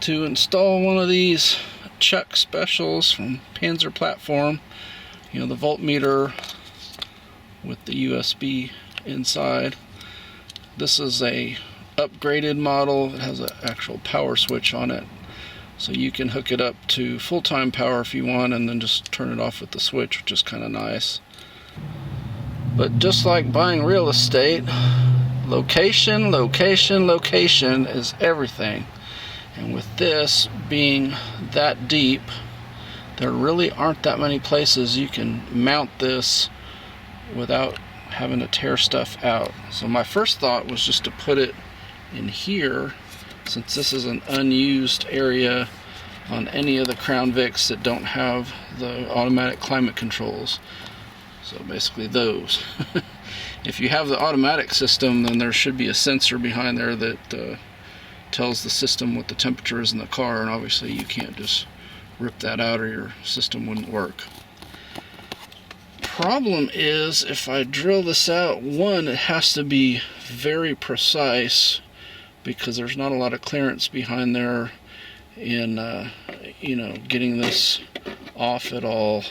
to install one of these Chuck specials from Panzer Platform. You know, the voltmeter with the USB inside. This is a upgraded model. It has an actual power switch on it, so you can hook it up to full-time power if you want and then just turn it off with the switch, which is kind of nice. But just like buying real estate, location, location, location is everything. And with this being that deep, there really aren't that many places you can mount this without having to tear stuff out. So my first thought was just to put it in here, since this is an unused area on any of the Crown Vics that don't have the automatic climate controls. So basically those. If you have the automatic system, then there should be a sensor behind there that tells the system what the temperature is in the car, and obviously you can't just rip that out or your system wouldn't work. Problem is, if I drill this out, one, it has to be very precise because there's not a lot of clearance behind there in you know, getting this off at all.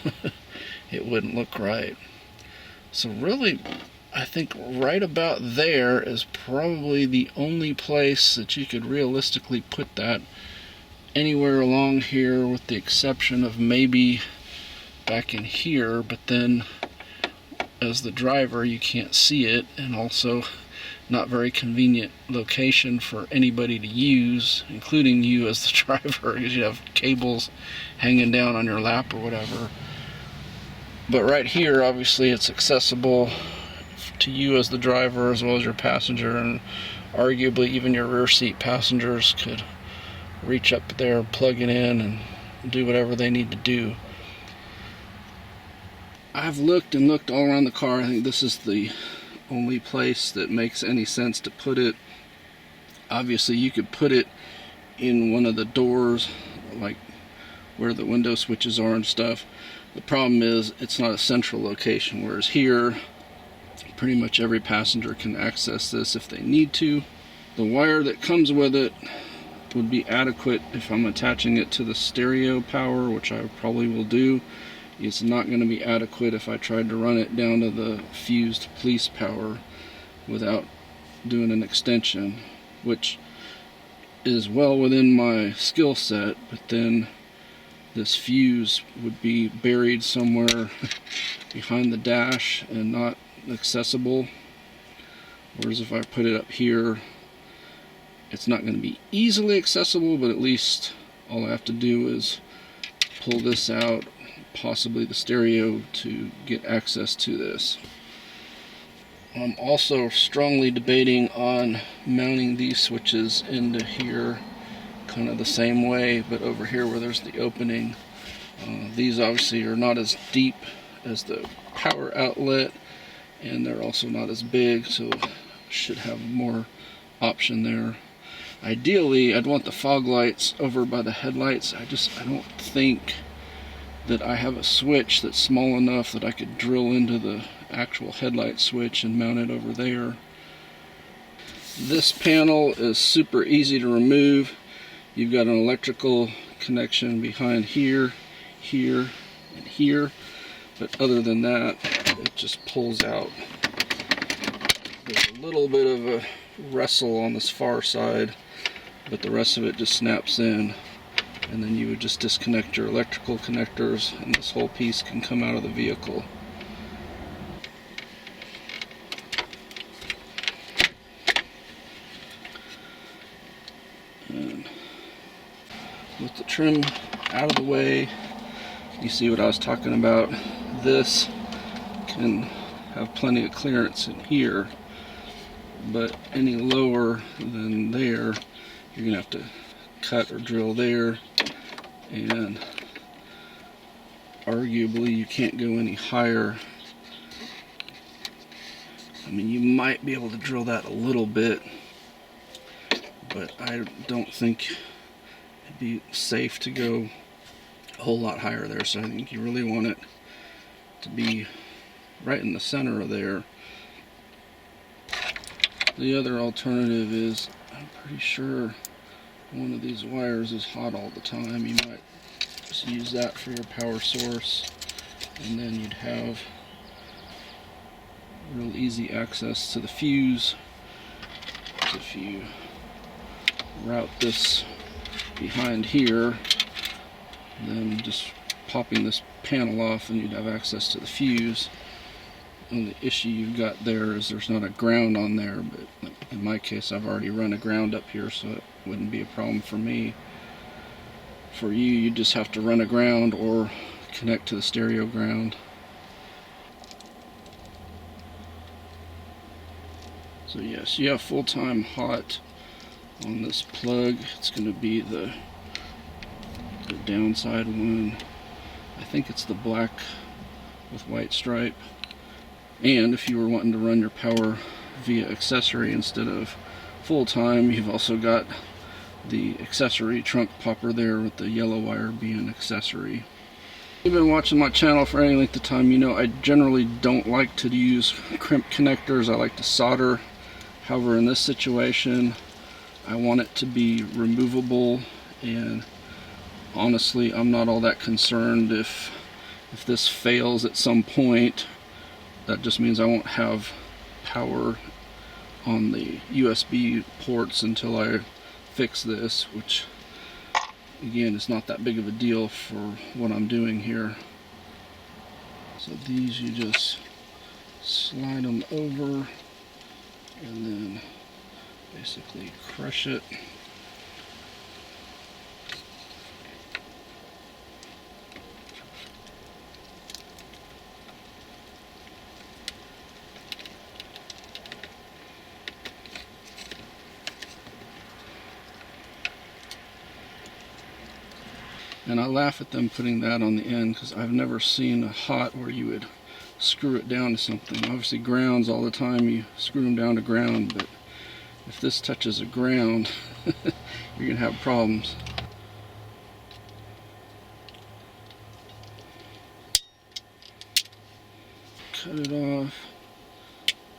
It wouldn't look right. So really, I think right about there is probably the only place that you could realistically put that. Anywhere along here, with the exception of maybe back in here, but then as the driver you can't see it, and also not very convenient location for anybody to use, including you as the driver, because you have cables hanging down on your lap or whatever. But right here, obviously it's accessible to you as the driver as well as your passenger, and arguably even your rear seat passengers could reach up there, plug it in, and do whatever they need to do. I've looked and looked all around the car. I think this is the only place that makes any sense to put it. Obviously you could put it in one of the doors, like where the window switches are and stuff. The problem is it's not a central location, whereas here pretty much every passenger can access this if they need to. The wire that comes with it would be adequate if I'm attaching it to the stereo power, which I probably will do. It's not going to be adequate if I tried to run it down to the fused police power without doing an extension, which is well within my skill set, but then this fuse would be buried somewhere behind the dash and not accessible. Whereas if I put it up here, it's not going to be easily accessible, but at least all I have to do is pull this out, possibly the stereo, to get access to this. I'm also strongly debating on mounting these switches into here kind of the same way, but over here where there's the opening. These obviously are not as deep as the power outlet, and they're also not as big, so should have more option there. Ideally, I'd want the fog lights over by the headlights. I don't think that I have a switch that's small enough that I could drill into the actual headlight switch and mount it over there. This panel is super easy to remove. You've got an electrical connection behind here, here, and here, but other than that, it just pulls out. There's a little bit of a wrestle on this far side, but the rest of it just snaps in, and then you would just disconnect your electrical connectors and this whole piece can come out of the vehicle. And with the trim out of the way, you see what I was talking about. This can have plenty of clearance in here, but any lower than there, you're gonna have to cut or drill there, and arguably you can't go any higher. I mean, you might be able to drill that a little bit, but I don't think it'd be safe to go a whole lot higher there. So I think you really want it to be right in the center of there. The other alternative is, I'm pretty sure one of these wires is hot all the time, you might just use that for your power source, and then you'd have real easy access to the fuse. If you route this behind here, then just popping this panel off and you'd have access to the fuse. And the issue you've got there is there's not a ground on there, but in my case I've already run a ground up here, so it wouldn't be a problem for me. For you, you just have to run a ground or connect to the stereo ground. So yes, you have full-time hot on this plug. It's going to be the downside one. I think it's the black with white stripe. And if you were wanting to run your power via accessory instead of full-time, you've also got the accessory trunk popper there with the yellow wire being accessory. If you've been watching my channel for any length of time, you know I generally don't like to use crimp connectors. I like to solder. However, in this situation, I want it to be removable, and honestly, I'm not all that concerned if this fails at some point. That just means I won't have power on the USB ports until I fix this, which again is not that big of a deal for what I'm doing here. So these, you just slide them over and then basically crush it. And I laugh at them putting that on the end, because I've never seen a hot where you would screw it down to something. Obviously grounds all the time, you screw them down to ground, but if this touches a ground, you're going to have problems. Cut it off,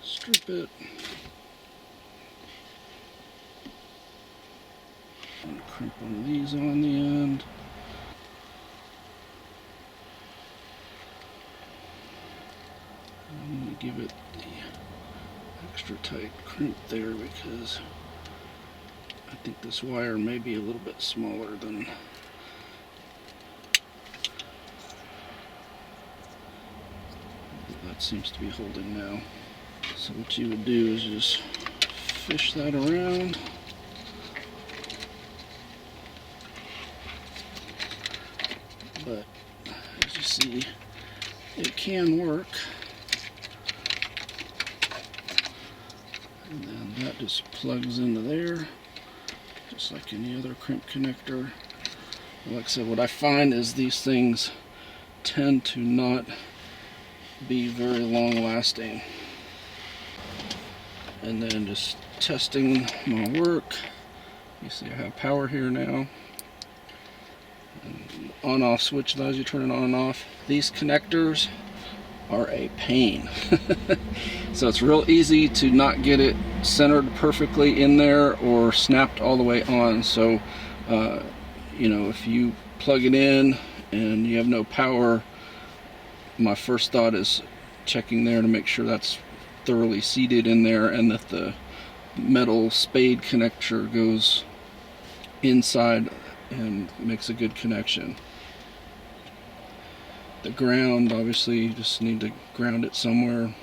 strip it. I'm going to crimp one of these on the end. I'm going to give it the extra tight crimp there because I think this wire may be a little bit smaller than that seems to be holding now. So what you would do is just fish that around. But as you see, it can work. And then that just plugs into there, just like any other crimp connector. Like I said, what I find is these things tend to not be very long lasting. And then just testing my work. You see I have power here now. And on-off switch allows you to turn it on and off. These connectors are a pain. So it's real easy to not get it centered perfectly in there or snapped all the way on. So you know, if you plug it in and you have no power, my first thought is checking there to make sure that's thoroughly seated in there and that the metal spade connector goes inside and makes a good connection. The ground, obviously you just need to ground it somewhere.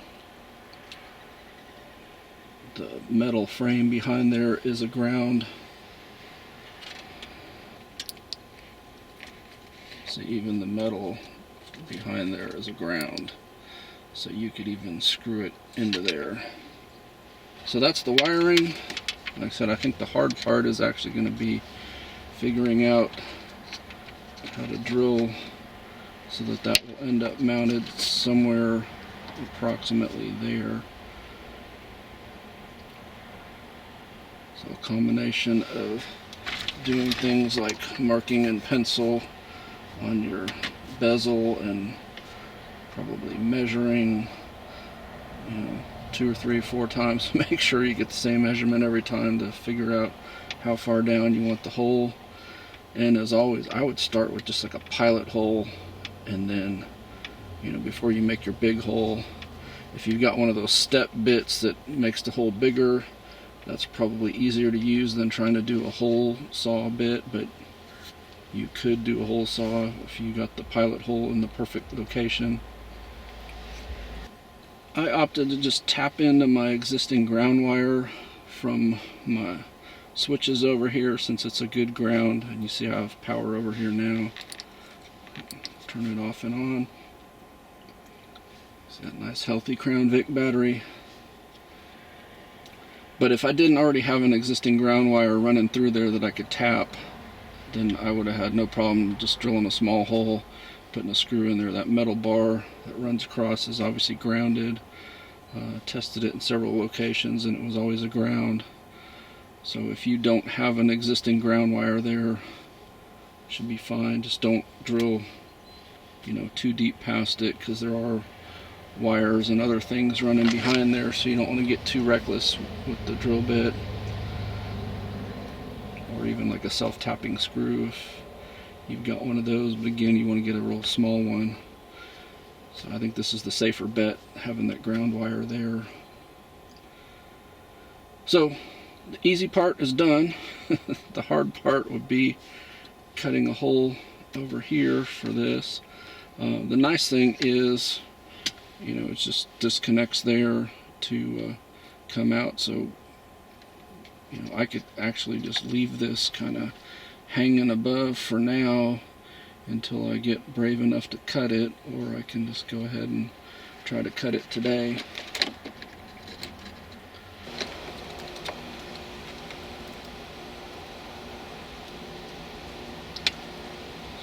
The metal frame behind there is a ground. So even the metal behind there is a ground. So you could even screw it into there. So that's the wiring. Like I said, I think the hard part is actually going to be figuring out how to drill so that that will end up mounted somewhere approximately there. So a combination of doing things like marking in pencil on your bezel and probably measuring, you know, 2 or 3 or 4 times to make sure you get the same measurement every time to figure out how far down you want the hole. And as always, I would start with just like a pilot hole, and then, you know, before you make your big hole, if you've got one of those step bits that makes the hole bigger, that's probably easier to use than trying to do a hole saw bit, but you could do a hole saw if you got the pilot hole in the perfect location. I opted to just tap into my existing ground wire from my switches over here since it's a good ground, and you see I have power over here now. Turn it off and on. It's that nice healthy Crown Vic battery. But if I didn't already have an existing ground wire running through there that I could tap, then I would have had no problem just drilling a small hole, putting a screw in there. That metal bar that runs across is obviously grounded. Tested it in several locations and it was always a ground. So if you don't have an existing ground wire there, it should be fine. Just don't drill, you know, too deep past it, because there are wires and other things running behind there, so you don't want to get too reckless with the drill bit, or even like a self-tapping screw if you've got one of those. But again, you want to get a real small one. So I think this is the safer bet, having that ground wire there. So the easy part is done. The hard part would be cutting a hole over here for this. The nice thing is, you know, it just disconnects there to come out. So, you know, I could actually just leave this kind of hanging above for now until I get brave enough to cut it, or I can just go ahead and try to cut it today.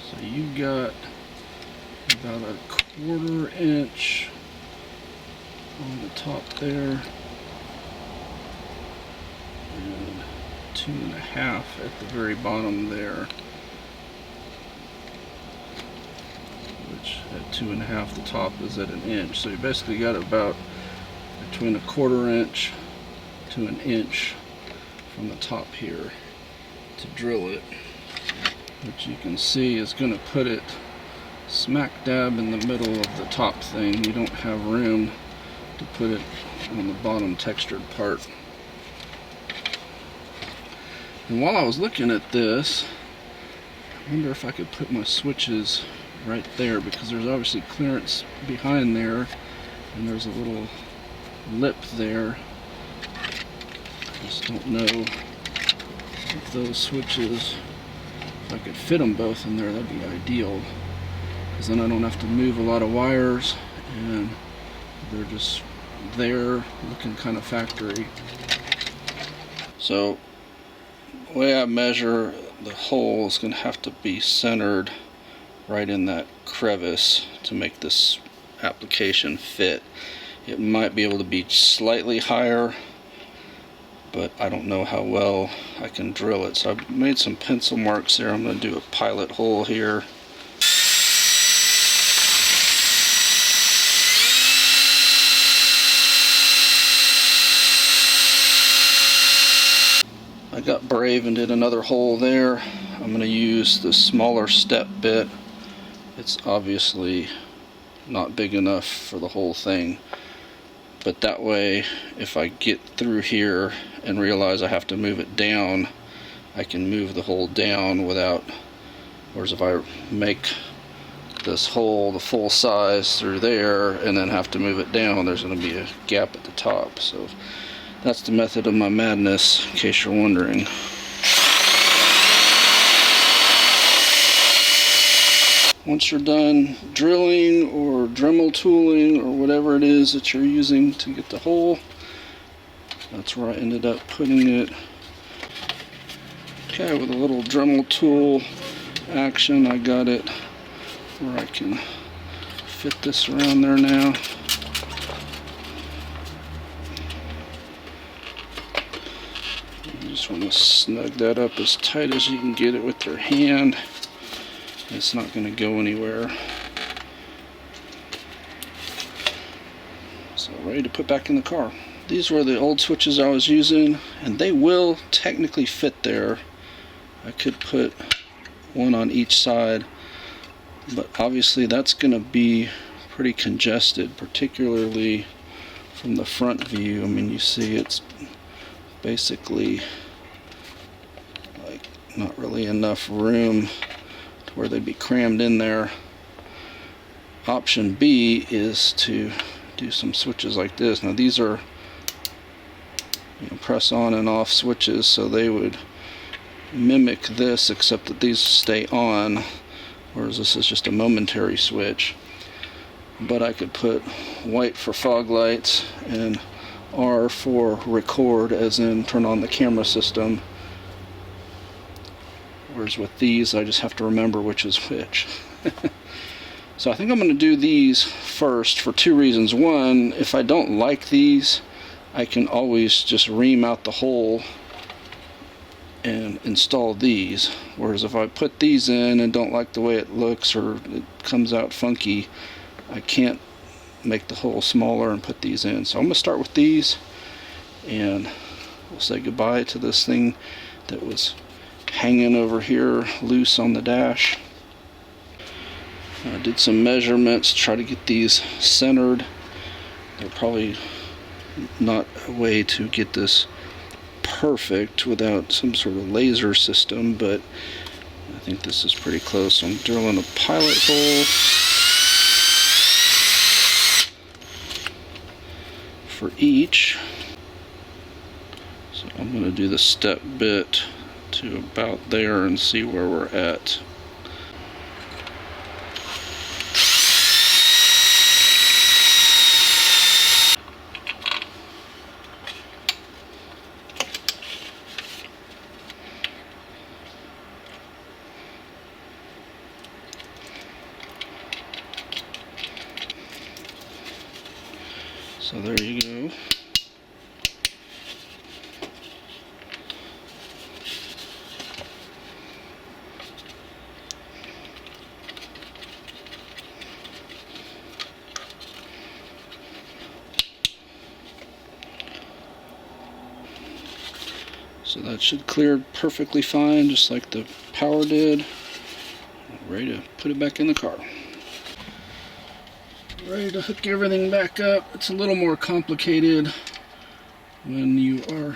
So you got about a 1/4 inch on the top there, and 2.5 at the very bottom there, which at 2.5 the top is at 1 inch. So you basically got about between a 1/4 inch to 1 inch from the top here to drill it, which you can see is going to put it smack dab in the middle of the top thing. You don't have room to put it on the bottom textured part. And while I was looking at this, I wonder if I could put my switches right there, because there's obviously clearance behind there, and there's a little lip there. I just don't know if those switches, if I could fit them both in there, that'd be ideal, because then I don't have to move a lot of wires, and they're just there looking kind of factory. So the way I measure the hole is going to have to be centered right in that crevice to make this application fit. It might be able to be slightly higher, but I don't know how well I can drill it. So I've made some pencil marks there. I'm going to do a pilot hole here. I got brave and did another hole there. I'm going to use the smaller step bit. It's obviously not big enough for the whole thing, but that way if I get through here and realize I have to move it down, I can move the hole down without, whereas if I make this hole the full size through there and then have to move it down, there's going to be a gap at the top. So that's the method of my madness, in case you're wondering. Once you're done drilling or Dremel tooling or whatever it is that you're using to get the hole, that's where I ended up putting it. Okay, with a little Dremel tool action, I got it where I can fit this around there now. You just want to snug that up as tight as you can get it with your hand. It's not going to go anywhere. So ready to put back in the car. these were the old switches I was using, and they will technically fit there. I could put one on each side, but obviously that's going to be pretty congested, particularly from the front view. I mean, you see it's basically like not really enough room to where they'd be crammed in there. Option B is to do some switches like this. Now these are, you know, press on and off switches, so they would mimic this, except that these stay on, whereas this is just a momentary switch. But I could put white for fog lights and R for record, as in turn on the camera system, whereas with these I just have to remember which is which. So I think I'm going to do these first for two reasons. One, if I don't like these, I can always just ream out the hole and install these, whereas if I put these in and don't like the way it looks or it comes out funky, I can't make the hole smaller and put these in. So I'm going to start with these, and we'll say goodbye to this thing that was hanging over here loose on the dash. I did some measurements to try to get these centered. They're probably not a way to get this perfect without some sort of laser system, but I think this is pretty close. So I'm drilling a pilot hole for each. So I'm going to do the step bit to about there and see where we're at. So there you go. So that should clear perfectly fine, just like the power did. Ready to put it back in the car. Ready to hook everything back up. It's a little more complicated when you are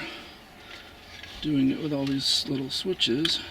doing it with all these little switches.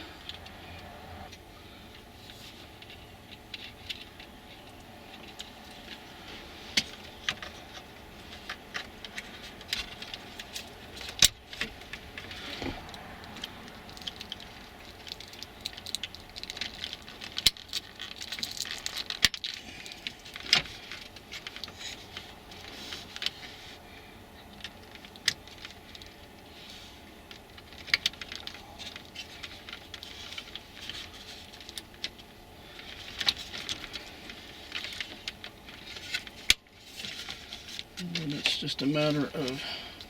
And it's just a matter of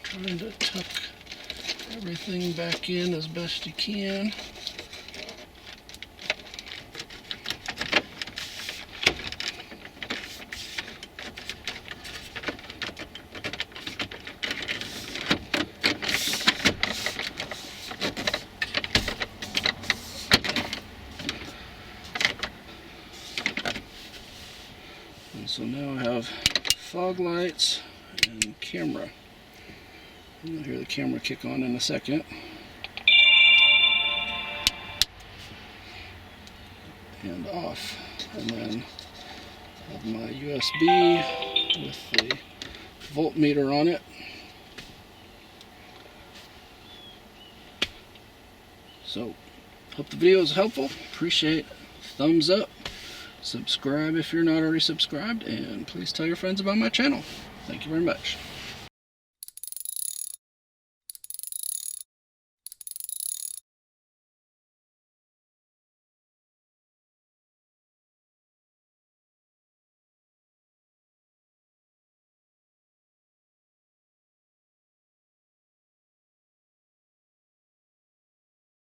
trying to tuck everything back in as best you can. And so now I have fog lights and camera. You'll hear the camera kick on in a second. And off. And then I have my USB with the voltmeter on it. So, hope the video was helpful. Appreciate thumbs up. Subscribe if you're not already subscribed, and please tell your friends about my channel. Thank you very much.